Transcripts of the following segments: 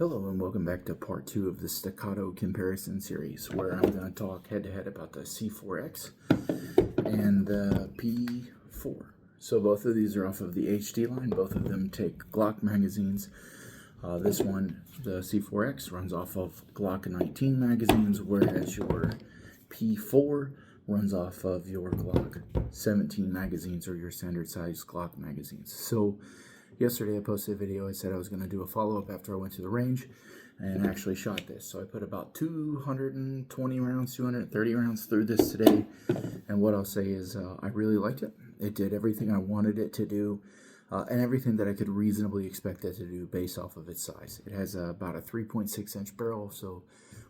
Hello and welcome back to part 2 of the Staccato comparison series, where I'm going to talk head-to-head about the c4x and the P4. So both of these are off of the HD line. Both of them take Glock magazines. This one, the c4x, runs off of Glock 19 magazines, whereas your P4 runs off of your Glock 17 magazines, or your standard size Glock magazines. So yesterday I posted a video. I said I was going to do a follow-up after I went to the range and actually shot this. So I put about 220 rounds, 230 rounds through this today. And what I'll say is I really liked it. It did everything I wanted it to do and everything that I could reasonably expect it to do based off of its size. It has about a 3.6 inch barrel, so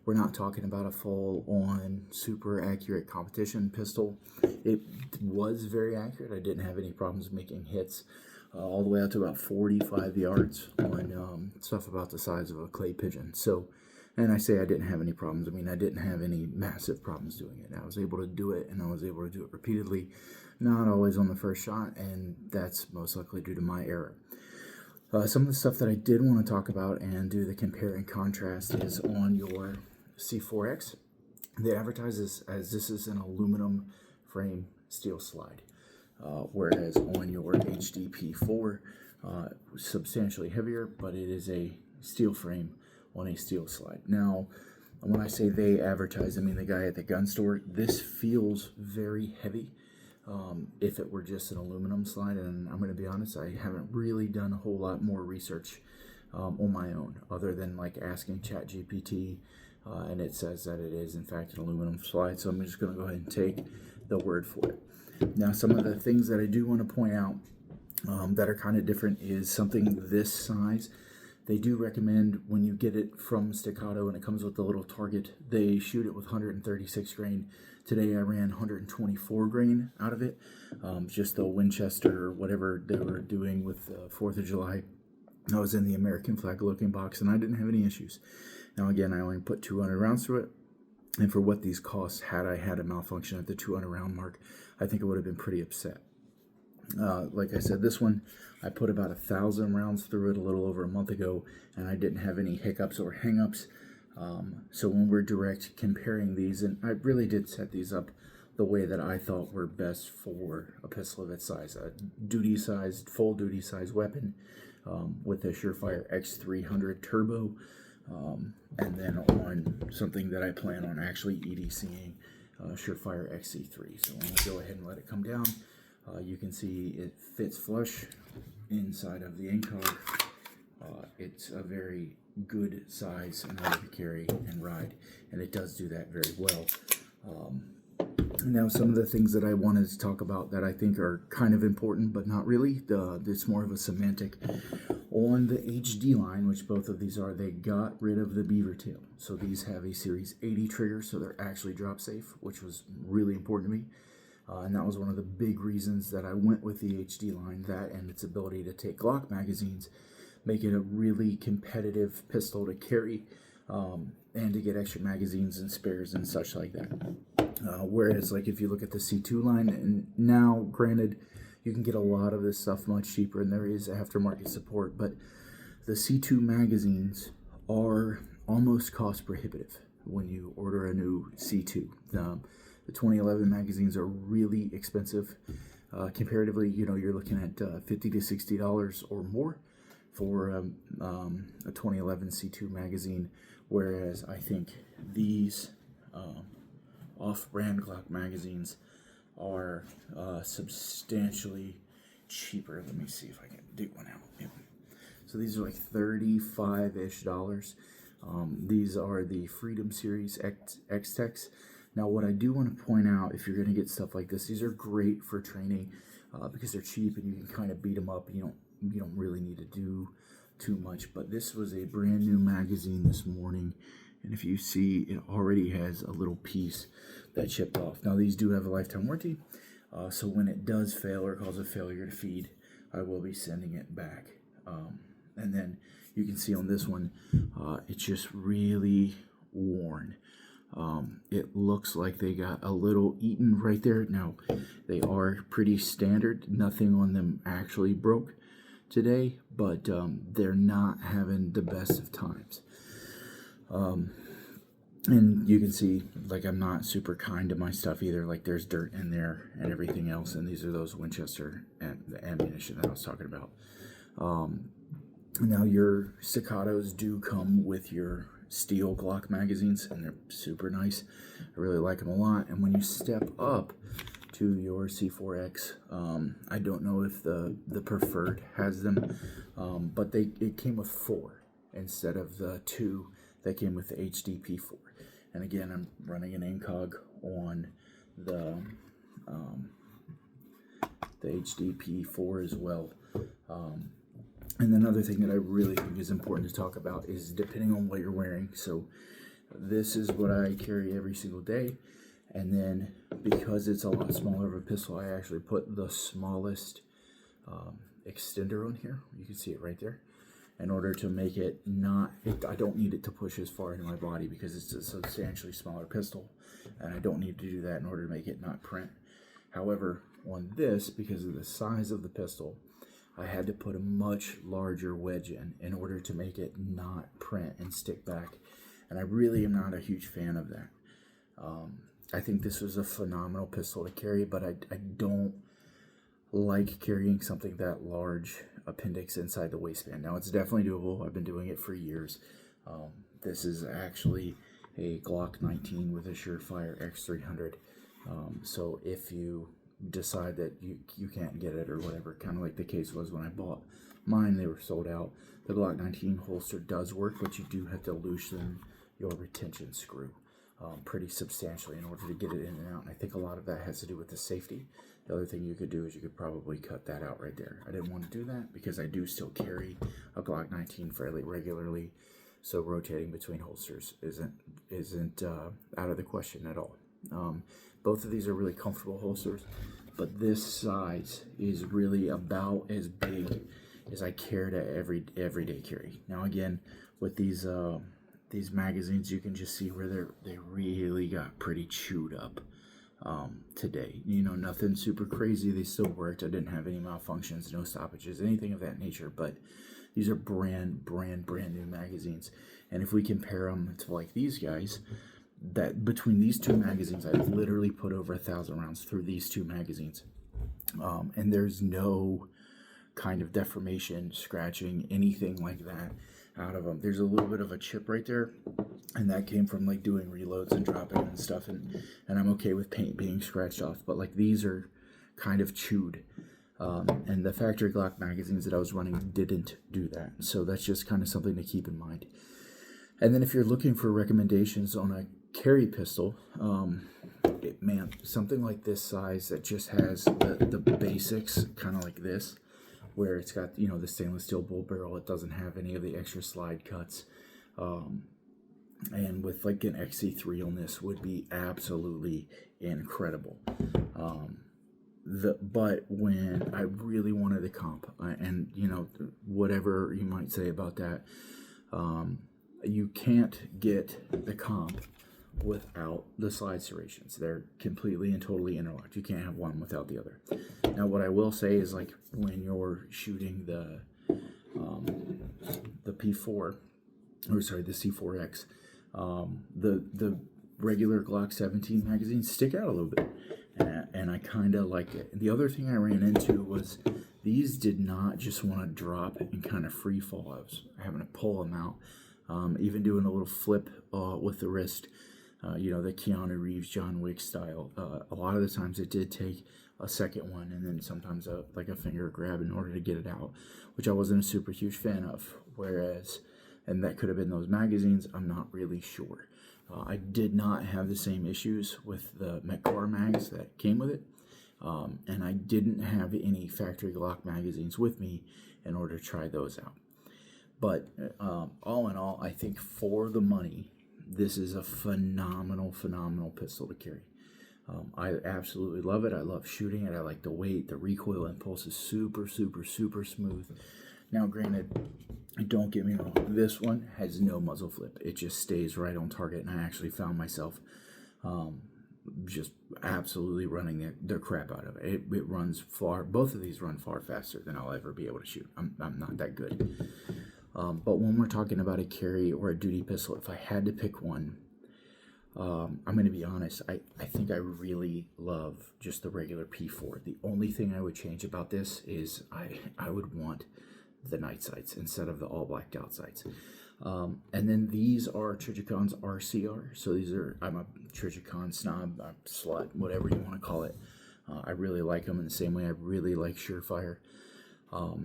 we're not talking about a full-on super accurate competition pistol. It was very accurate. I didn't have any problems making hits. All the way out to about 45 yards on stuff about the size of a clay pigeon. So, and I say I didn't have any problems. I mean, I didn't have any massive problems doing it. I was able to do it, and I was able to do it repeatedly, not always on the first shot, and that's most likely due to my error. Some of the stuff that I did want to talk about and do the compare and contrast is on your c4x. They advertise this as this is an aluminum frame steel slide. Whereas on your HDP4, substantially heavier, but it is a steel frame on a steel slide. Now, when I say they advertise, I mean the guy at the gun store. This feels very heavy if it were just an aluminum slide, and I'm going to be honest, I haven't really done a whole lot more research on my own, other than like asking ChatGPT, and it says that it is in fact an aluminum slide, so I'm just going to go ahead and take the word for it. Now, some of the things that I do want to point out that are kind of different is something this size. They do recommend when you get it from Staccato and it comes with the little target, they shoot it with 136 grain. Today I ran 124 grain out of it. Just the Winchester or whatever they were doing with 4th of July. I was in the American flag looking box and I didn't have any issues. Now again, I only put 200 rounds through it. And for what these costs, had I had a malfunction at the 200 round mark, I think I would have been pretty upset. Like I said, this one, I put about 1,000 rounds through it a little over a month ago, and I didn't have any hiccups or hangups. So when we're direct comparing these, and I really did set these up the way that I thought were best for a pistol of its size, a duty-sized, full duty-sized weapon with a Surefire X300 Turbo. And then on something that I plan on actually EDCing, Surefire XC3. So I'm going to go ahead and let it come down. You can see it fits flush inside of the ANCOG. It's a very good size in order to carry and ride, and it does do that very well. Now, some of the things that I wanted to talk about that I think are kind of important, but not really. It's more of a semantic. On the HD line, which both of these are, they got rid of the beaver tail. So these have a Series 80 trigger, so they're actually drop safe, which was really important to me. And that was one of the big reasons that I went with the HD line, that and its ability to take Glock magazines, make it a really competitive pistol to carry, and to get extra magazines and spares and such like that. Whereas, like, if you look at the C2 line, and now, granted, you can get a lot of this stuff much cheaper, and there is aftermarket support, but the C2 magazines are almost cost prohibitive when you order a new C2. The 2011 magazines are really expensive. Comparatively, you know, you're looking at $50 to $60 or more for a 2011 C2 magazine, whereas I think these off-brand Glock magazines are substantially cheaper. Let me see if I can dig one out. Yep. So these are like $35-ish. These are the Freedom Series X-Tex. Now, what I do want to point out, if you're going to get stuff like this, these are great for training because they're cheap and you can kind of beat them up. You don't really need to do too much. But this was a brand new magazine this morning, and if you see, it already has a little piece that chipped off. Now, these do have a lifetime warranty, so when it does fail or cause a failure to feed, I will be sending it back. And then you can see on this one, it's just really worn. It looks like they got a little eaten right there. Now, they are pretty standard. Nothing on them actually broke. today, but they're not having the best of times. And you can see, like, I'm not super kind to my stuff either. Like, there's dirt in there and everything else, and these are those Winchester and the ammunition that I was talking about. Now, your Staccatos do come with your steel Glock magazines, and they're super nice. I really like them a lot. And when you step up to your C4X, I don't know if the preferred has them, but it came with 4 instead of the 2 that came with the HDP4. And again, I'm running an ANCOG on the HDP4 as well. And another thing that I really think is important to talk about is depending on what you're wearing. So this is what I carry every single day. And then because it's a lot smaller of a pistol, I actually put the smallest extender on here. You can see it right there. In order to make it not, I don't need it to push as far into my body because it's a substantially smaller pistol. And I don't need to do that in order to make it not print. However, on this, because of the size of the pistol, I had to put a much larger wedge in order to make it not print and stick back. And I really am not a huge fan of that. I think this was a phenomenal pistol to carry, but I don't like carrying something that large appendix inside the waistband. Now, it's definitely doable. I've been doing it for years. This is actually a Glock 19 with a Surefire X300. So if you decide that you can't get it or whatever, kind of like the case was when I bought mine, they were sold out. The Glock 19 holster does work, but you do have to loosen your retention screw pretty substantially in order to get it in and out. And I think a lot of that has to do with the safety. The other thing you could do is you could probably cut that out right there. I didn't want to do that because I do still carry a Glock 19 fairly regularly, so rotating between holsters isn't out of the question at all. Both of these are really comfortable holsters, but this size is really about as big as I care to everyday carry. Now, again, with these magazines, you can just see where they really got pretty chewed up today. You know, nothing super crazy. They still worked. I didn't have any malfunctions, no stoppages, anything of that nature. But these are brand new magazines. And if we compare them to like these guys, that between these two magazines, I literally put over 1,000 rounds through these two magazines. And there's no kind of deformation, scratching, anything like that out of them. There's a little bit of a chip right there, and that came from like doing reloads and dropping and stuff, and I'm okay with paint being scratched off, but like these are kind of chewed, and the factory Glock magazines that I was running didn't do that. So that's just kind of something to keep in mind. And then if you're looking for recommendations on a carry pistol, man, something like this size that just has the basics, kind of like this, where it's got, you know, the stainless steel bull barrel. It doesn't have any of the extra slide cuts, and with like an XC3 on this would be absolutely incredible. But when I really wanted the comp, and you know, whatever you might say about that, you can't get the comp without the slide serrations. They're completely and totally interlocked. You can't have one without the other. Now, what I will say is, like, when you're shooting the P4, or sorry, the C4X, the regular Glock 17 magazines stick out a little bit, and I kind of like it. The other thing I ran into was these did not just want to drop and kind of free fall. I was having to pull them out, even doing a little flip with the wrist. You know, the Keanu Reeves, John Wick style. A lot of the times it did take a second one, and then sometimes like a finger grab in order to get it out, which I wasn't a super huge fan of. Whereas, and that could have been those magazines, I'm not really sure. I did not have the same issues with the Metcar mags that came with it, and I didn't have any factory Glock magazines with me in order to try those out. But all in all, I think for the money, this is a phenomenal pistol to carry. I absolutely love it. I love shooting it. I like the weight. The recoil impulse is super smooth. Now, granted, don't get me wrong, this one has no muzzle flip. It just stays right on target, and I actually found myself just absolutely running their crap out of it. It runs far. Both of these run far faster than I'll ever be able to shoot. I'm not that good. But when we're talking about a carry or a duty pistol, if I had to pick one, I'm going to be honest. I think I really love just the regular P4. The only thing I would change about this is I would want the night sights instead of the all blacked out sights. And then these are Trijicon's RCR. So these are, I'm a Trijicon snob, slut, whatever you want to call it. I really like them in the same way I really like Surefire.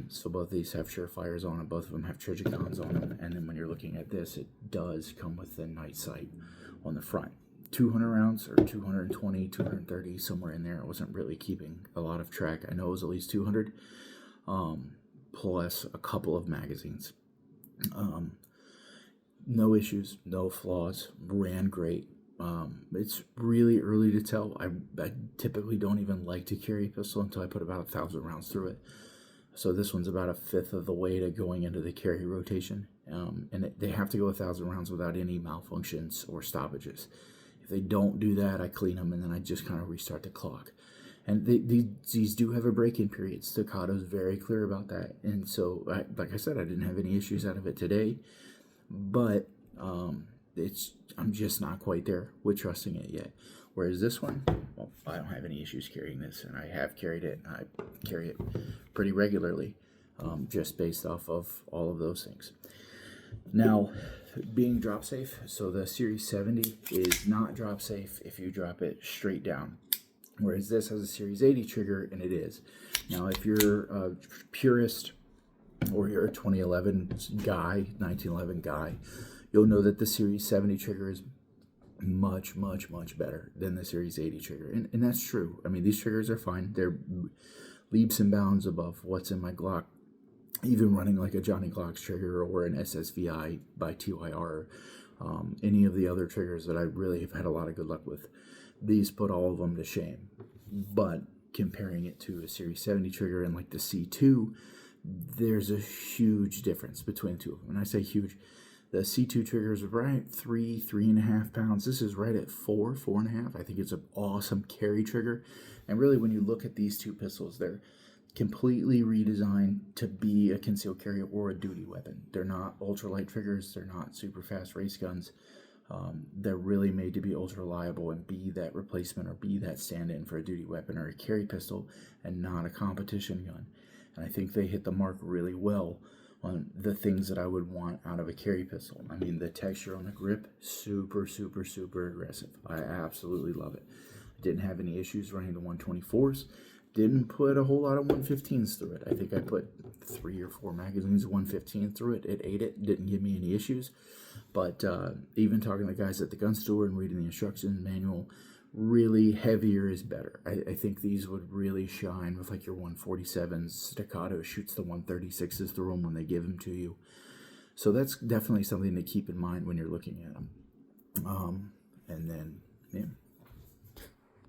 So both these have Surefires on them. Both of them have Trijicons on them. And then when you're looking at this, it does come with the night sight on the front. 200 rounds or 220, 230, somewhere in there. I wasn't really keeping a lot of track. I know it was at least 200, plus a couple of magazines. No issues, no flaws, ran great. It's really early to tell. I typically don't even like to carry a pistol until I put about 1,000 rounds through it. So this one's about a fifth of the way to going into the carry rotation. And they have to go 1,000 rounds without any malfunctions or stoppages. If they don't do that, I clean them and then I just kind of restart the clock. And these do have a break-in period. Staccato is very clear about that. And so, like I said, I didn't have any issues out of it today. But I'm just not quite there with trusting it yet. Whereas this one, well, I don't have any issues carrying this, and I have carried it. I carry it pretty regularly, just based off of all of those things. Now, being drop safe, so the Series 70 is not drop safe if you drop it straight down, whereas this has a Series 80 trigger, and it is. Now, if you're a purist or you're a 2011 guy, 1911 guy, you'll know that the Series 70 trigger is much, much, much better than the Series 80 trigger. And that's true. I mean, these triggers are fine. They're leaps and bounds above what's in my Glock. Even running like a Johnny Glock's trigger or an SSVI by TYR, any of the other triggers that I really have had a lot of good luck with, these put all of them to shame. But comparing it to a Series 70 trigger and like the C2, there's a huge difference between the two of them. And I say huge. The C2 trigger is right 3.5 pounds. This is right at 4.5. I think it's an awesome carry trigger. And really, when you look at these two pistols, they're completely redesigned to be a concealed carry or a duty weapon. They're not ultralight triggers. They're not super fast race guns. They're really made to be ultra reliable and be that replacement or be that stand-in for a duty weapon or a carry pistol and not a competition gun. And I think they hit the mark really well on the things that I would want out of a carry pistol. I mean, the texture on the grip, super, super, super aggressive. I absolutely love it. Didn't have any issues running the 124s. Didn't put a whole lot of 115s through it. I think I put 3 or 4 magazines of 115 through it. It ate it. Didn't give me any issues. But even talking to the guys at the gun store and reading the instruction manual, really heavier is better. I think these would really shine with like your 147s. Staccato shoots the 136s through them when they give them to you. So that's definitely something to keep in mind when you're looking at them. And then, yeah.